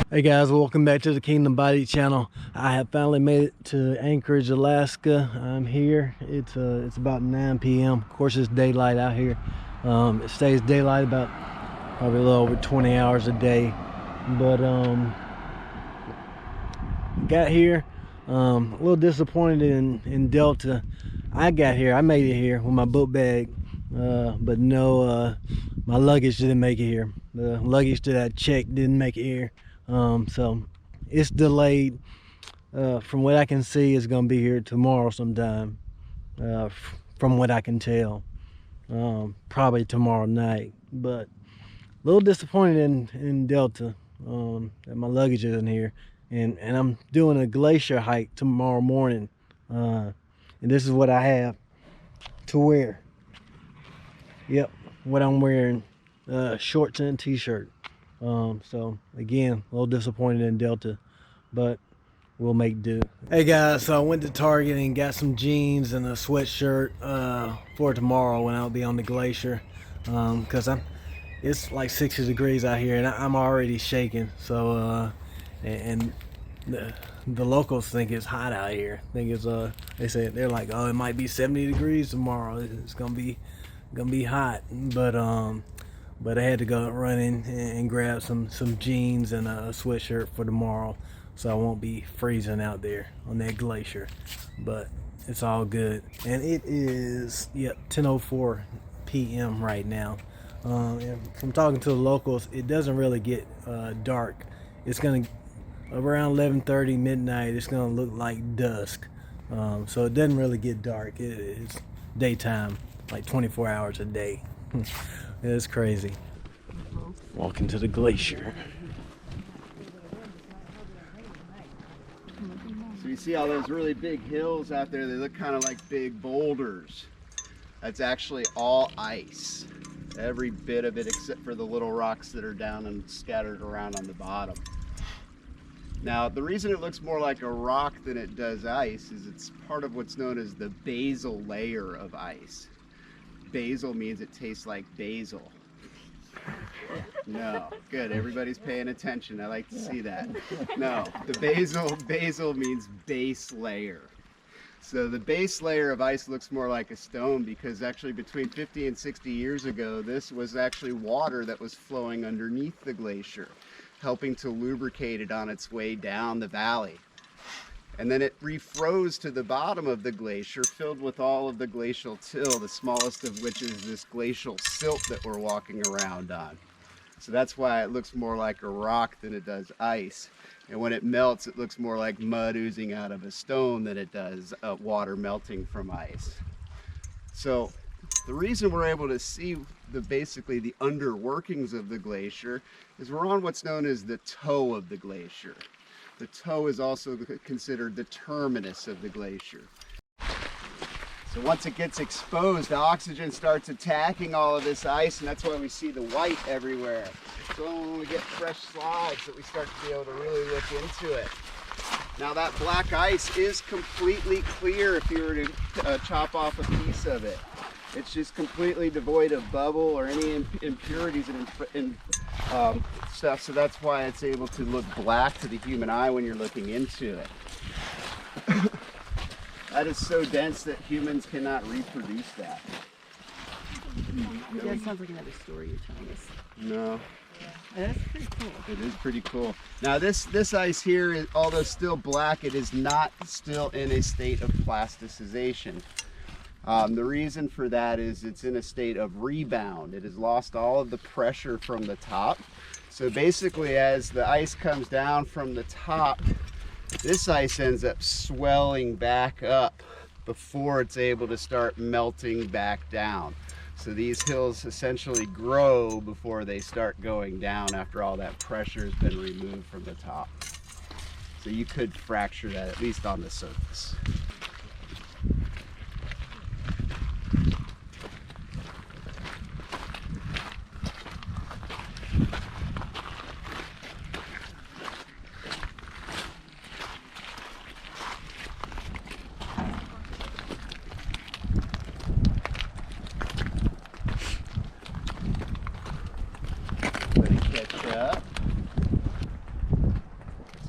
Hey guys, welcome back to the Kingdom Body channel. I have finally made it to Anchorage, Alaska. I'm here. It's about 9 p.m. Of course, it's daylight out here. It stays daylight about probably a little over 20 hours a day. But got here. A little disappointed in Delta. I made it here with my book bag, but no, my luggage didn't make it here. The luggage that I checked didn't make it here. So it's delayed. From what I can see, it's gonna be here tomorrow sometime. From what I can tell, probably tomorrow night. But a little disappointed in Delta, that my luggage isn't here. And I'm doing a glacier hike tomorrow morning, and this is what I have to wear. Yep, what I'm wearing, shorts and a t-shirt. So again, a little disappointed in Delta, but we'll make do. Hey guys, so I went to Target and got some jeans and a sweatshirt for tomorrow when I'll be on the glacier, because it's like 60 degrees out here and I'm already shaking. So and the locals think it's hot out here. Think it's they say, they're like, oh, it might be 70 degrees tomorrow. It's gonna be hot. But I had to go running and grab some jeans and a sweatshirt for tomorrow, so I won't be freezing out there on that glacier. But it's all good. And it is 10:04 p.m. right now. And from talking to the locals, it doesn't really get dark. It's gonna around 11:30 midnight. It's gonna look like dusk. So it doesn't really get dark. It's daytime, like 24 hours a day. It's crazy. Walking to the glacier. So you see all those really big hills out there, they look kind of like big boulders. That's actually all ice. Every bit of it except for the little rocks that are down and scattered around on the bottom. Now, the reason it looks more like a rock than it does ice is it's part of what's known as the basal layer of ice. Basal means it tastes like basil. No, good. Everybody's paying attention. I like to see that. No, the basal means base layer. So the base layer of ice looks more like a stone because actually between 50 and 60 years ago, this was actually water that was flowing underneath the glacier, helping to lubricate it on its way down the valley. And then it refroze to the bottom of the glacier, filled with all of the glacial till, the smallest of which is this glacial silt that we're walking around on. So that's why it looks more like a rock than it does ice. And when it melts, it looks more like mud oozing out of a stone than it does water melting from ice. So the reason we're able to see basically the underworkings of the glacier is we're on what's known as the toe of the glacier. The toe is also considered the terminus of the glacier. So once it gets exposed, the oxygen starts attacking all of this ice, and that's why we see the white everywhere. So when we get fresh slides that we start to be able to really look into it. Now that black ice is completely clear if you were to chop off a piece of it. It's just completely devoid of bubble or any impurities and stuff, so that's why it's able to look black to the human eye when you're looking into it. That is so dense that humans cannot reproduce that. That sounds like another story you're telling us. No. Yeah. That's pretty cool. It is pretty cool. Now this ice here, although still black, it is not still in a state of plasticization. The reason for that is it's in a state of rebound. It has lost all of the pressure from the top. So basically, as the ice comes down from the top, this ice ends up swelling back up before it's able to start melting back down. So these hills essentially grow before they start going down after all that pressure has been removed from the top. So you could fracture that, at least on the surface. Catch up.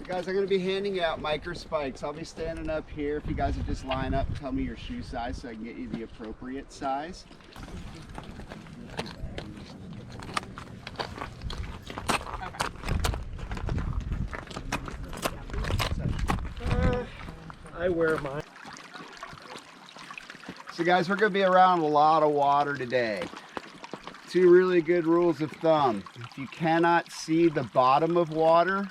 Guys, I'm going to be handing out micro spikes. I'll be standing up here. If you guys would just line up, tell me your shoe size so I can get you the appropriate size. I wear mine. So guys, we're going to be around a lot of water today. Two really good rules of thumb. If you cannot see the bottom of water,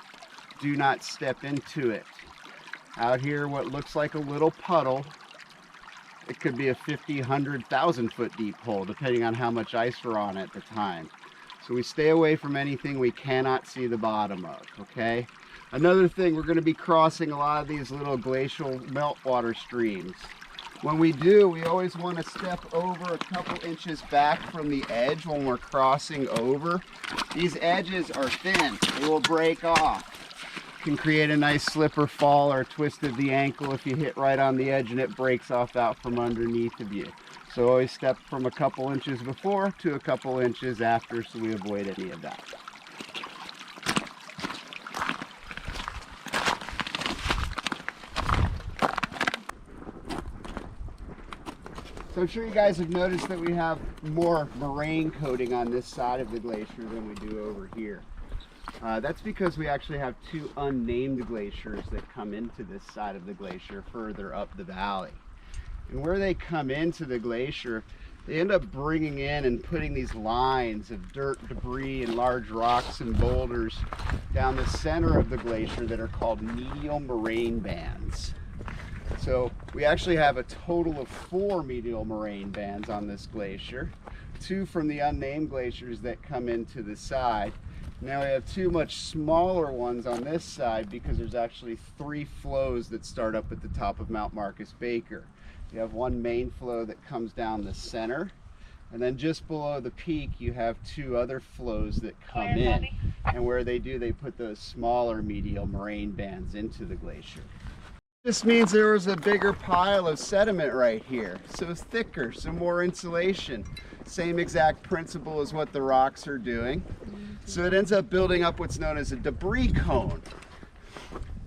do not step into it. Out here, what looks like a little puddle, it could be a 50, 100,000 foot deep hole, depending on how much ice we're on at the time. So we stay away from anything we cannot see the bottom of, okay? Another thing, we're gonna be crossing a lot of these little glacial meltwater streams. When we do, we always wanna step over a couple inches back from the edge when we're crossing over. These edges are thin, they will break off. Can create a nice slip or fall or twist of the ankle if you hit right on the edge and it breaks off out from underneath of you. So always step from a couple inches before to a couple inches after so we avoid any of that. So I'm sure you guys have noticed that we have more moraine coating on this side of the glacier than we do over here. That's because we actually have two unnamed glaciers that come into this side of the glacier further up the valley. And where they come into the glacier, they end up bringing in and putting these lines of dirt, debris, and large rocks and boulders down the center of the glacier that are called medial moraine bands. So we actually have a total of 4 medial moraine bands on this glacier, 2 from the unnamed glaciers that come into the side. Now we have 2 much smaller ones on this side because there's actually 3 flows that start up at the top of Mount Marcus Baker. You have one main flow that comes down the center, and then just below the peak you have 2 other flows that come in. And where they do, they put those smaller medial moraine bands into the glacier. This means there was a bigger pile of sediment right here, so it's thicker, some more insulation. Same exact principle as what the rocks are doing. So it ends up building up what's known as a debris cone.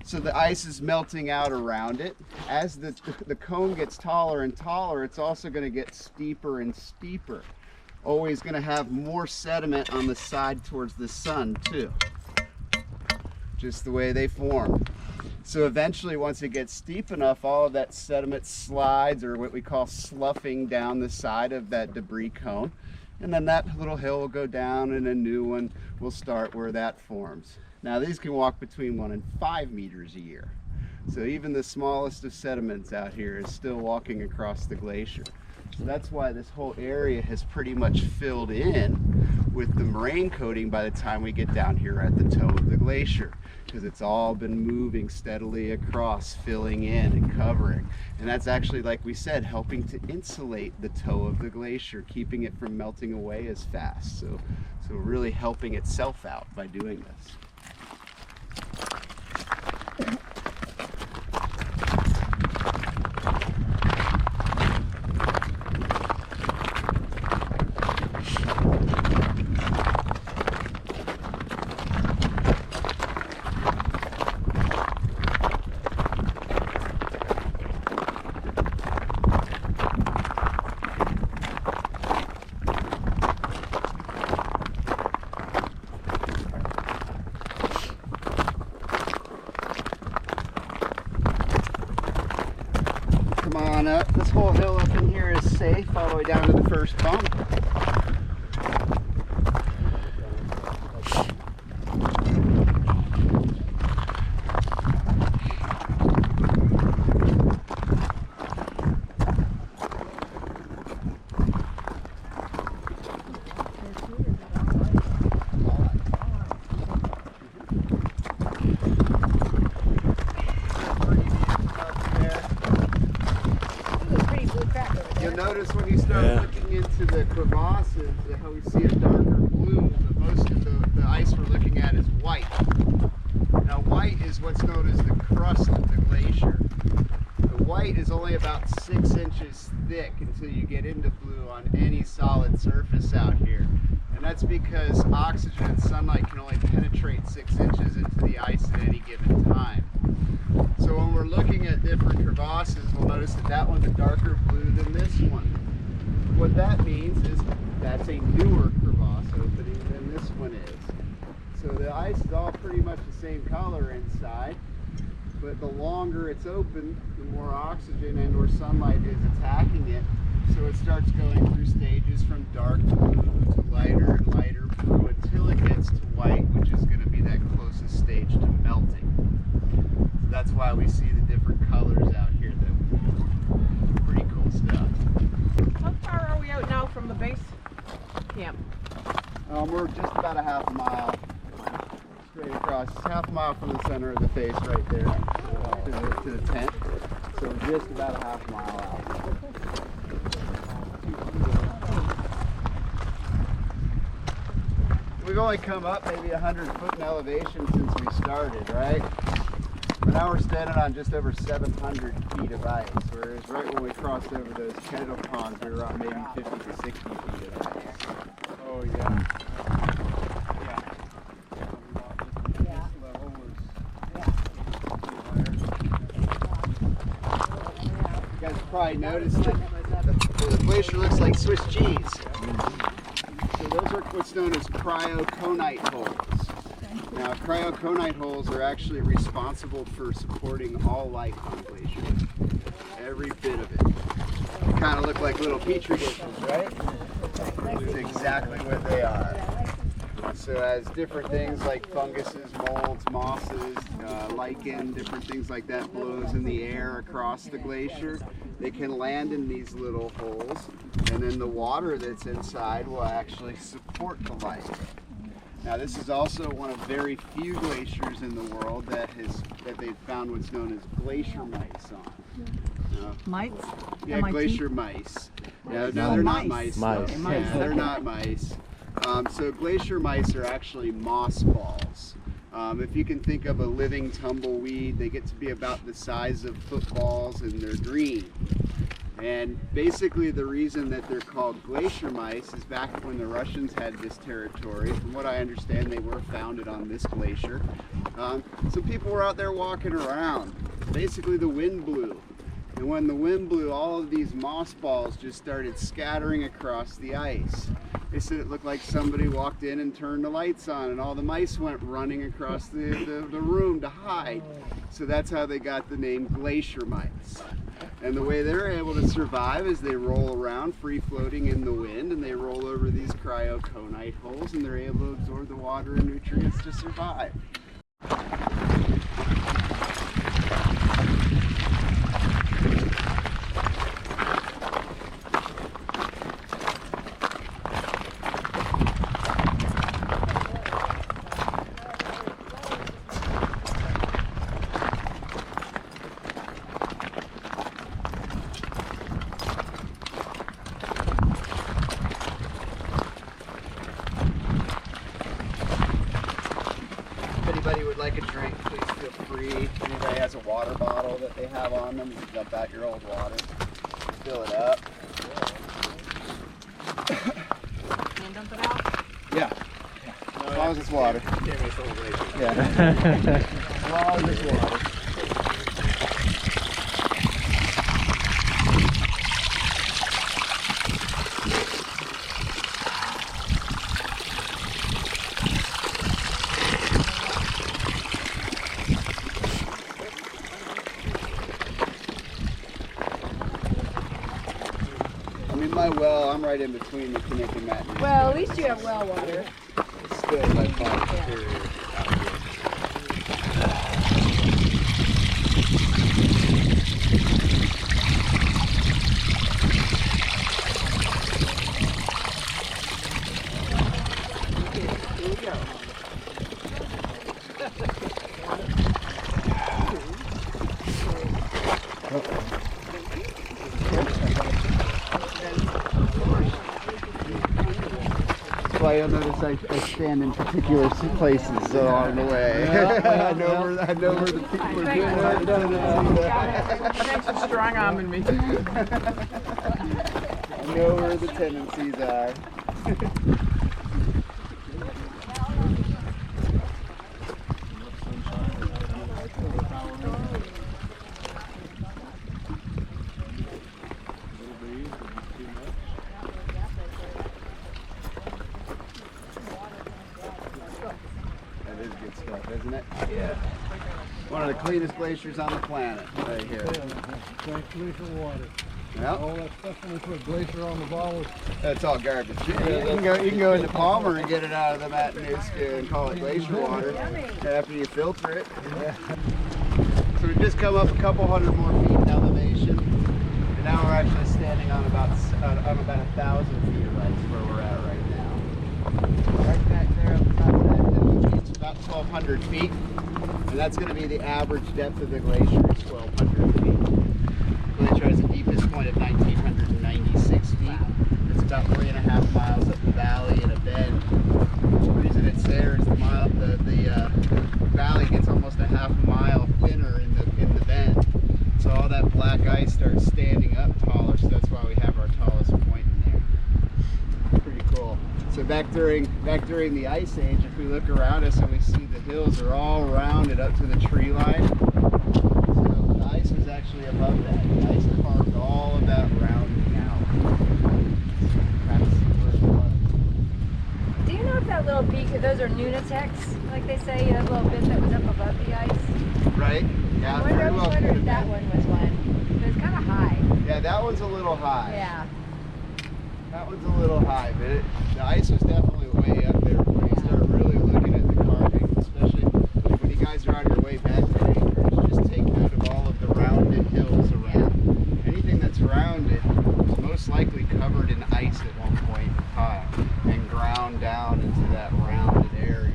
So the ice is melting out around it. As the cone gets taller and taller, it's also going to get steeper and steeper. Always going to have more sediment on the side towards the sun too. Just the way they form. So eventually, once it gets steep enough, all of that sediment slides, or what we call sloughing, down the side of that debris cone. And then that little hill will go down and a new one will start where that forms. Now these can walk between 1 and 5 meters a year. So even the smallest of sediments out here is still walking across the glacier. So that's why this whole area has pretty much filled in with the moraine coating by the time we get down here at the toe of the glacier, because it's all been moving steadily across, filling in and covering. And that's actually, like we said, helping to insulate the toe of the glacier, keeping it from melting away as fast. So really helping itself out by doing this. Come on up. This whole hill up in here is safe all the way down to the first bump. You'll notice when you start looking into the crevasses how we see a darker blue, but most of the ice we're looking at is white. Now white is what's known as the crust of the glacier. The white is only about 6 inches thick until you get into blue on any solid surface out here. And And that's because oxygen and sunlight can only penetrate 6 inches into the ice at any given time. So when we're looking at different crevasses, we'll notice that that one's a darker blue than this one. What that means is that's a newer crevasse opening than this one is. So the ice is all pretty much the same color inside, but the longer it's open, the more oxygen and or sunlight is attacking it. So it starts going through stages from dark blue to lighter and lighter blue until it gets to white, which is going to be that closest stage to melting. So that's why we see the different colors out here. That pretty cool stuff. How far are we out now from the base camp? We're just about a half a mile straight across. It's half a mile from the center of the face right there to the tent. So we're just about a half a mile out. We've only come up maybe 100 foot in elevation since we started, right? But now we're standing on just over 700 feet of ice, whereas right when we crossed over those kettle ponds, we were on maybe 50 to 60 feet of ice. Oh yeah. You guys probably noticed that the glacier looks like Swiss cheese. So those are what's known as cryoconite holes. Now, cryoconite holes are actually responsible for supporting all life on glaciers. Every bit of it. They kind of look like little petri dishes, right? That's exactly what they are. So as different things like funguses, molds, mosses, lichen, different things like that blows in the air across the glacier, they can land in these little holes, and then the water that's inside will actually support the life. Now this is also one of very few glaciers in the world that they've found what's known as glacier mice on. Mites? Yeah, MIT? glacier mice. No, they're not mice. Mice. though. Yeah, they're not mice. So glacier mice are actually moss balls. If you can think of a living tumbleweed, they get to be about the size of footballs and they're green. And basically the reason that they're called glacier mice is back when the Russians had this territory. From what I understand, they were founded on this glacier. So people were out there walking around. Basically the wind blew. And when the wind blew, all of these moss balls just started scattering across the ice. They said it looked like somebody walked in and turned the lights on and all the mice went running across the room to hide. So that's how they got the name glacier mice. And the way they're able to survive is they roll around free floating in the wind and they roll over these cryoconite holes and they're able to absorb the water and nutrients to survive. Anybody would like a drink, please feel free. Anybody has a water bottle that they have on them, you can dump out your old water. Fill it up. And dump it out? Yeah. As long as it's water. Yeah. As long as it's water. My well, I'm right in between the Kinnick and Matanuska. Well, at least you have well water. It's still by far superior out here. Here we go. That's why you'll notice I stand in particular places along the way. I know where the people are doing that. Thanks for strong arming me. I know where the tendencies are. isn't it? Yeah. One of the cleanest glaciers on the planet, right here. Drink glacier water. Yeah. All that stuff when we put glacier on the bottles. That's all garbage. You can go into Palmer and get it out of the Matanuska and call it glacier water after you filter it. So we've just come up a couple hundred more feet in elevation, and now we're actually standing on about 1,000 feet of ice where we're at right now. Right back there on the top of that hill, it's about 1,200 feet, and that's going to be the average depth of the glacier is 1,200 feet. The glacier has a deepest point of 1,996 feet. It's about 3.5 miles up the valley in a bend. The reason it's there is the valley gets almost a half a mile thinner in the bend. So all that black ice starts standing up taller, so that's why we have our tallest point in there. Pretty cool. So back during the ice age, if we look around us and we see the hills are all rounded up to the tree line. So the ice was actually above that. The ice carved all of that rounding out. Kind of see where it was. Do you know if that little beak, those are Nunatex, like they say, that little bit that was up above the ice? Right? Yeah, I very well wonder could if that have one was one. But it's kind of high. been. Yeah, that one's a little high. Yeah. That one's a little high, but the ice was definitely way up there when you start really looking at the carving, especially when you guys are on your way back to Anchorage. Just take note of all of the rounded hills around. Anything that's rounded is most likely covered in ice at one point in time and ground down into that rounded area.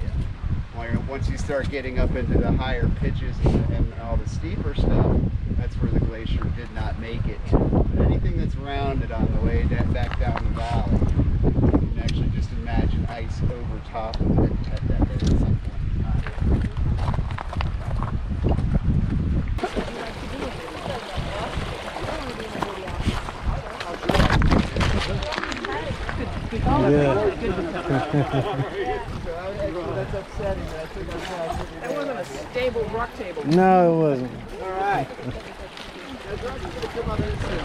Once you start getting up into the higher pitches and all the steeper stuff, that's where the glacier did not make it. But anything that's rounded on the way back down the valley, you can actually just imagine ice over top of it at some point in time. That's upsetting. That wasn't a stable rock table. No, it wasn't. All right. That's right. You're gonna come on in soon.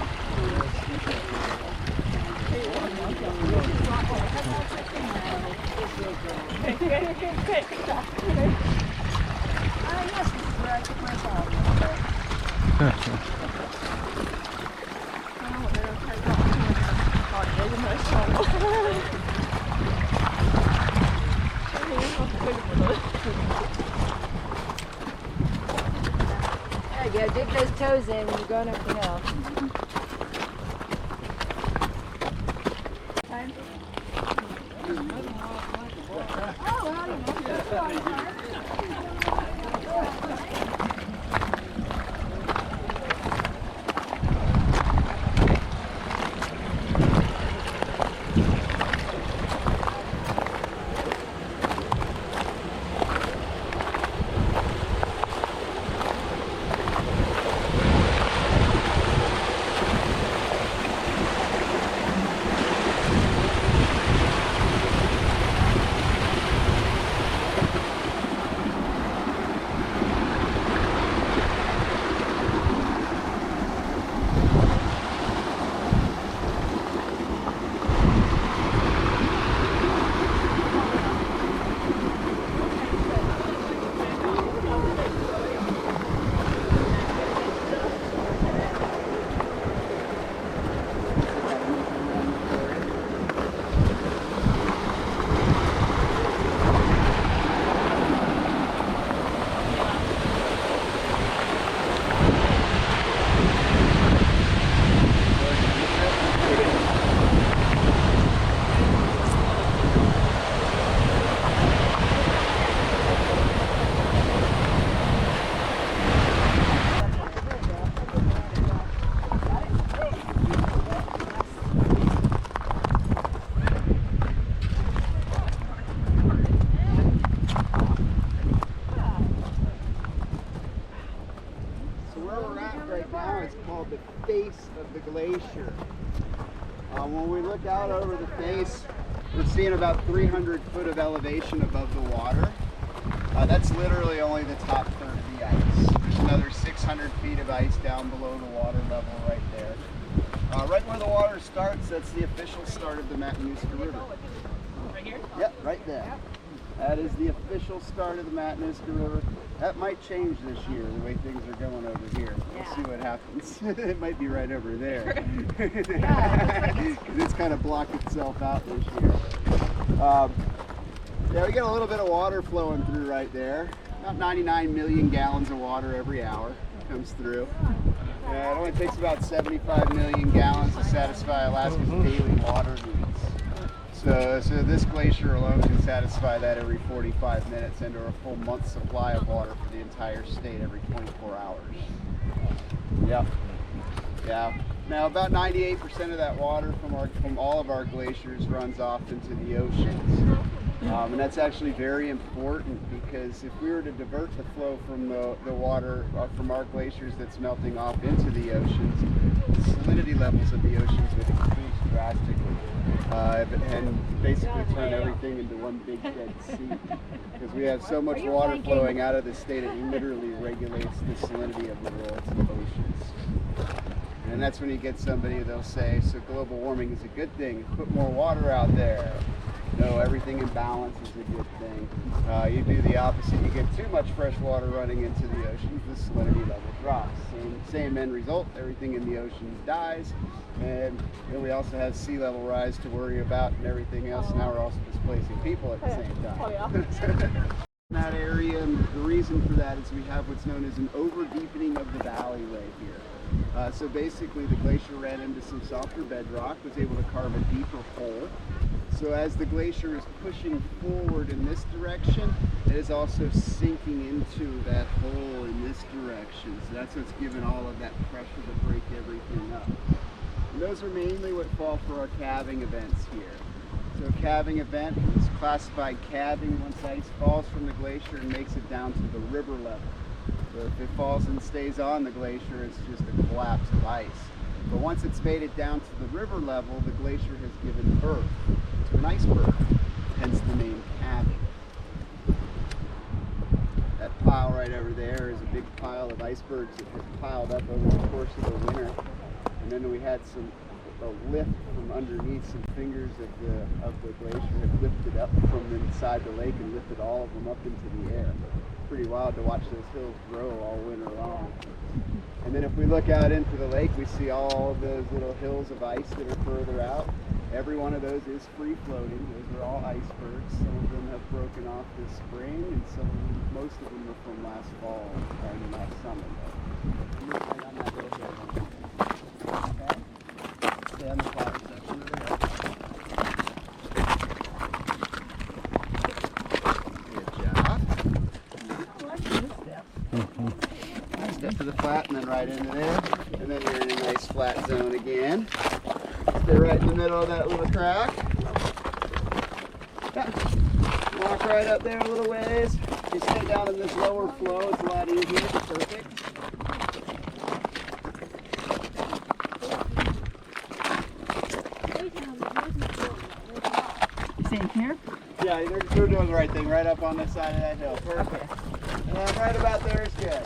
Yes, this is where I took my ball. There you go, dig those toes in when you're going up the hill. the face of the glacier. When we look out over the face, we're seeing about 300 foot of elevation above the water. That's literally only the top third of the ice. There's another 600 feet of ice down below the water level right there. Right where the water starts, that's the official start of the Matanuska River. Right here? Yep, right there. That is the official start of the Matanuska River. That might change this year, the way things are going over here. We'll see what happens. It might be right over there. Because it's kind of blocked itself out this year. Yeah, we get a little bit of water flowing through right there. About 99 million gallons of water every hour comes through. It only takes about 75 million gallons to satisfy Alaska's daily water needs. So this glacier alone can satisfy that every 45 minutes and or a full month's supply of water for the entire state every 24 hours. Yep. Yeah. Now about 98% of that water from all of our glaciers runs off into the oceans. And that's actually very important because if we were to divert the flow from the water from our glaciers that's melting off into the oceans, the salinity levels of the oceans would increase drastically and basically turn everything into one big dead sea. Because we have so much water flowing out of the state, it literally regulates the salinity of the world's oceans. And that's when you get somebody, they'll say, so global warming is a good thing, put more water out there. No, everything in balance is a good thing. You do the opposite. You get too much fresh water running into the oceans, the salinity level drops. Same end result, everything in the oceans dies. And then we also have sea level rise to worry about and everything else. Now we're also displacing people at the same time. In that area, and the reason for that is we have what's known as an over-deepening of the valleyway here. So basically the glacier ran into some softer bedrock, was able to carve a deeper hole. So as the glacier is pushing forward in this direction, it is also sinking into that hole in this direction. So that's what's giving all of that pressure to break everything up. And those are mainly what fall for our calving events here. So a calving event is classified calving once ice falls from the glacier and makes it down to the river level. So if it falls and stays on the glacier, it's just a collapse of ice. But once it's made it down to the river level, the glacier has given birth to an iceberg, hence the name calving. That pile right over there is a big pile of icebergs that have piled up over the course of the winter. And then we had a lift from underneath, some fingers of the glacier have lifted up from inside the lake and lifted all of them up into the air. Pretty wild to watch those hills grow all winter long. And then if we look out into the lake, we see all those little hills of ice that are further out. Every one of those is free floating. Those are all icebergs. Some of them have broken off this spring, and most of them are from last fall and last summer. Right on that little hill. Okay. Stay on the flatter section of the hill. Step to the flat and then right into there. And then you're in a nice flat zone again. Stay right in the middle of that little crack. Yeah. Walk right up there a little ways. If you stay down in this lower flow, it's a lot easier. It's perfect. Same here? Yeah, they're doing the right thing right up on this side of that hill. Perfect. And then right about there is good.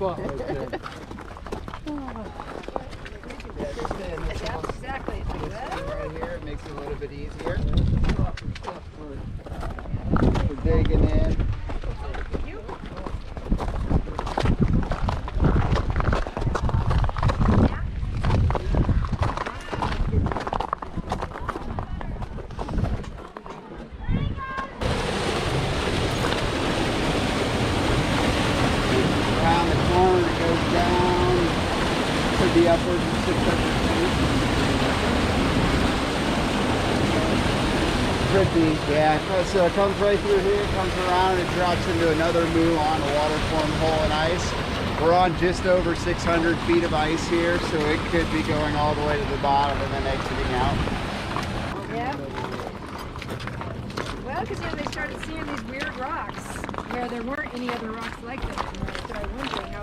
Spot right there. Exactly. Right here, it makes it a little bit easier. We're digging in. Be upwards of 600 feet. Pretty, yeah. So it comes right through here, comes around, and it drops into another moulin, a water-formed hole in ice. We're on just over 600 feet of ice here, so it could be going all the way to the bottom and then exiting out. Yeah. Well, because they started seeing these weird rocks where there weren't any other rocks like this. And I started wondering how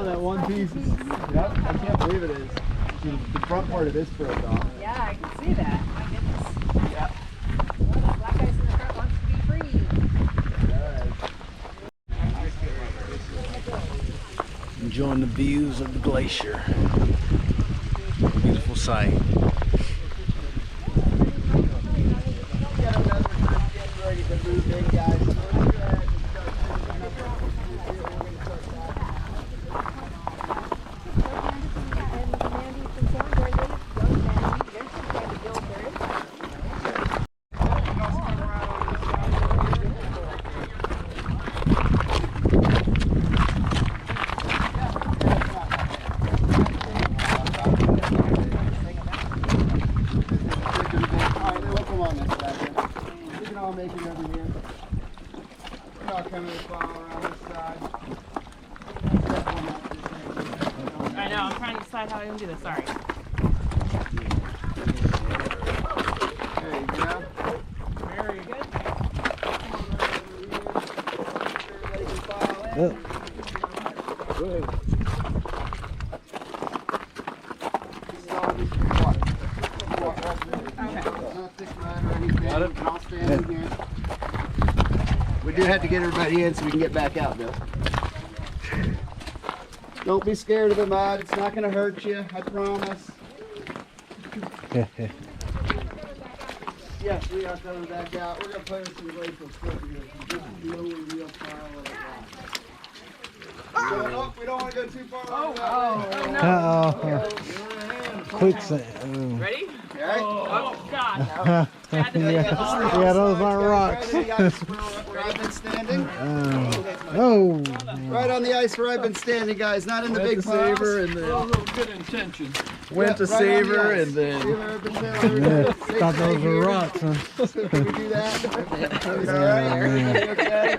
That one piece is, yep, I can't believe it is. The front part of this broke off. Yeah, I can see that. My goodness. Yeah. Well, the black guy in the front wants to be free. Enjoying the views of the glacier. Beautiful sight. Ready to move in, guys. I know, I'm trying to decide how I'm gonna do this. Sorry. There you go. Very good. Oh. We do have to get everybody in so we can get back out, Bill. Don't be scared of the mud. It's not going to hurt you. I promise. Yes, we are coming back out. We're going to play with some glacial stuff here. Just no real pile of rock. We don't want to go too far. Uh-oh. Quicksand. Ready? Okay. Oh, God. Yeah, those aren't rocks. Right on the ice where I've been standing. Oh. Right on the ice where I've been standing, guys. Not in the big piles. And then good intention. Went to savor and then. Yeah, thought those were rocks, huh? Can we do that? Is all right? Everybody okay?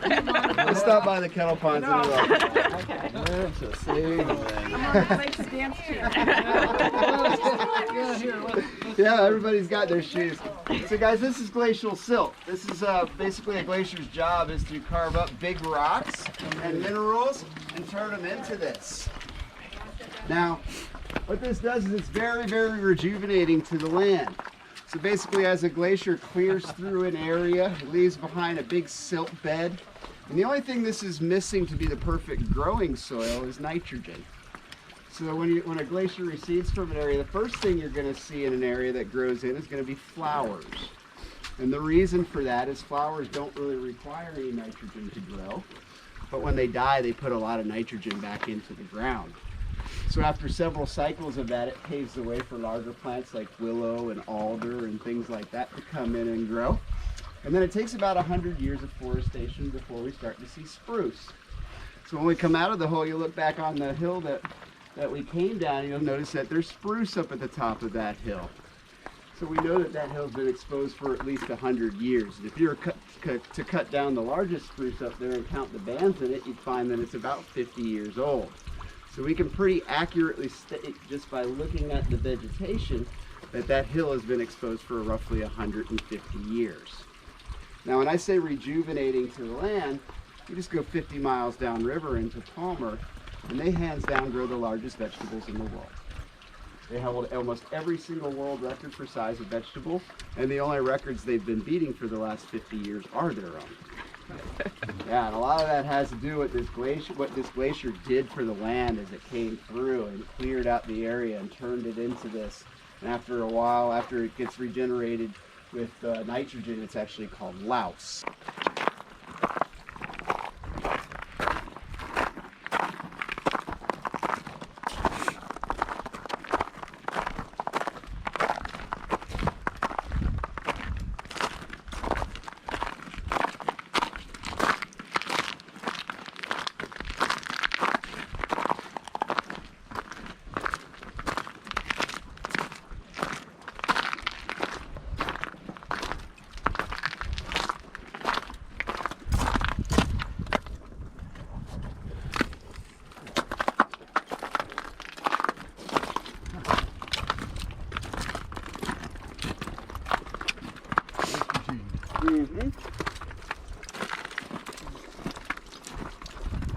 Let's stop by the kettle ponds in a row. That's a savor. Yeah, everybody's got their shoes. So guys, this is glacial silt. This is basically a glacier's job is to carve up big rocks and minerals and turn them into this. Now, what this does is it's very, very rejuvenating to the land. So basically as a glacier clears through an area, it leaves behind a big silt bed. And the only thing this is missing to be the perfect growing soil is nitrogen. So when a glacier recedes from an area, the first thing you're going to see in an area that grows in is going to be flowers. And the reason for that is flowers don't really require any nitrogen to grow. But when they die, they put a lot of nitrogen back into the ground. So after several cycles of that, it paves the way for larger plants like willow and alder and things like that to come in and grow. And then it takes about 100 years of forestation before we start to see spruce. So when we come out of the hole, you look back on the hill that we came down, you'll notice that there's spruce up at the top of that hill. So we know that that hill's been exposed for at least 100 years. And if you were to cut down the largest spruce up there and count the bands in it, you'd find that it's about 50 years old. So we can pretty accurately state, just by looking at the vegetation, that that hill has been exposed for roughly 150 years. Now when I say rejuvenating to the land, you just go 50 miles downriver into Palmer, and they hands down grow the largest vegetables in the world. They hold almost every single world record for size of vegetable, and the only records they've been beating for the last 50 years are their own. Yeah, and a lot of that has to do with this glacier, what this glacier did for the land as it came through and cleared out the area and turned it into this. And after a while, after it gets regenerated with nitrogen, it's actually called louse.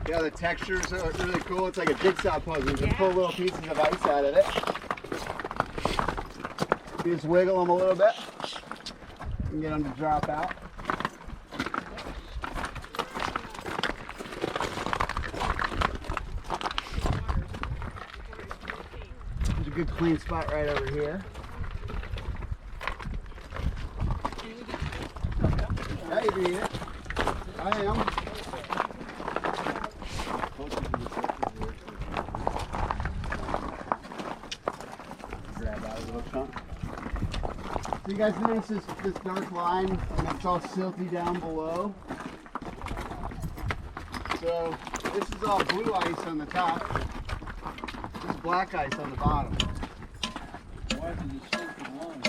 Yeah, the textures are really cool. It's like a jigsaw puzzle. You can pull little pieces of ice out of it. You just wiggle them a little bit and get them to drop out. There's a good clean spot right over here. Yeah, you can eat it. I am. Grab out a little chunk. So you guys notice this dark line, and it's all silty down below. So this is all blue ice on the top. This is black ice on the bottom. Why is it a silky line?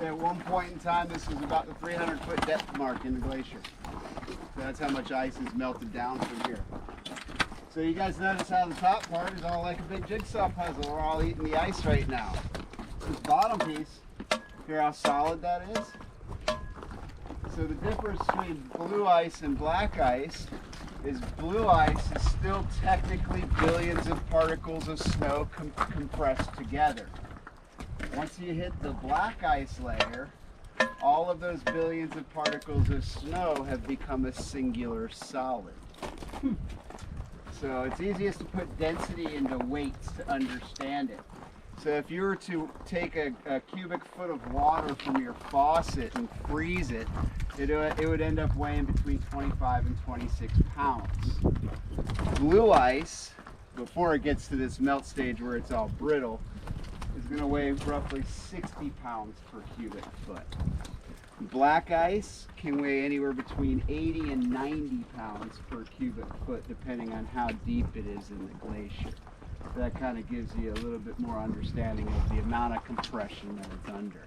At one point in time, this was about the 300-foot depth mark in the glacier. So that's how much ice is melted down from here. So you guys notice how the top part is all like a big jigsaw puzzle. We're all eating the ice right now. This bottom piece, hear how solid that is? So the difference between blue ice and black ice is blue ice is still technically billions of particles of snow compressed together. Once you hit the black ice layer, all of those billions of particles of snow have become a singular solid. So it's easiest to put density into weights to understand it. So if you were to take a cubic foot of water from your faucet and freeze it, it would end up weighing between 25 and 26 pounds. Blue ice, before it gets to this melt stage where it's all brittle, is going to weigh roughly 60 pounds per cubic foot. Black ice can weigh anywhere between 80 and 90 pounds per cubic foot, depending on how deep it is in the glacier. That kind of gives you a little bit more understanding of the amount of compression that it's under.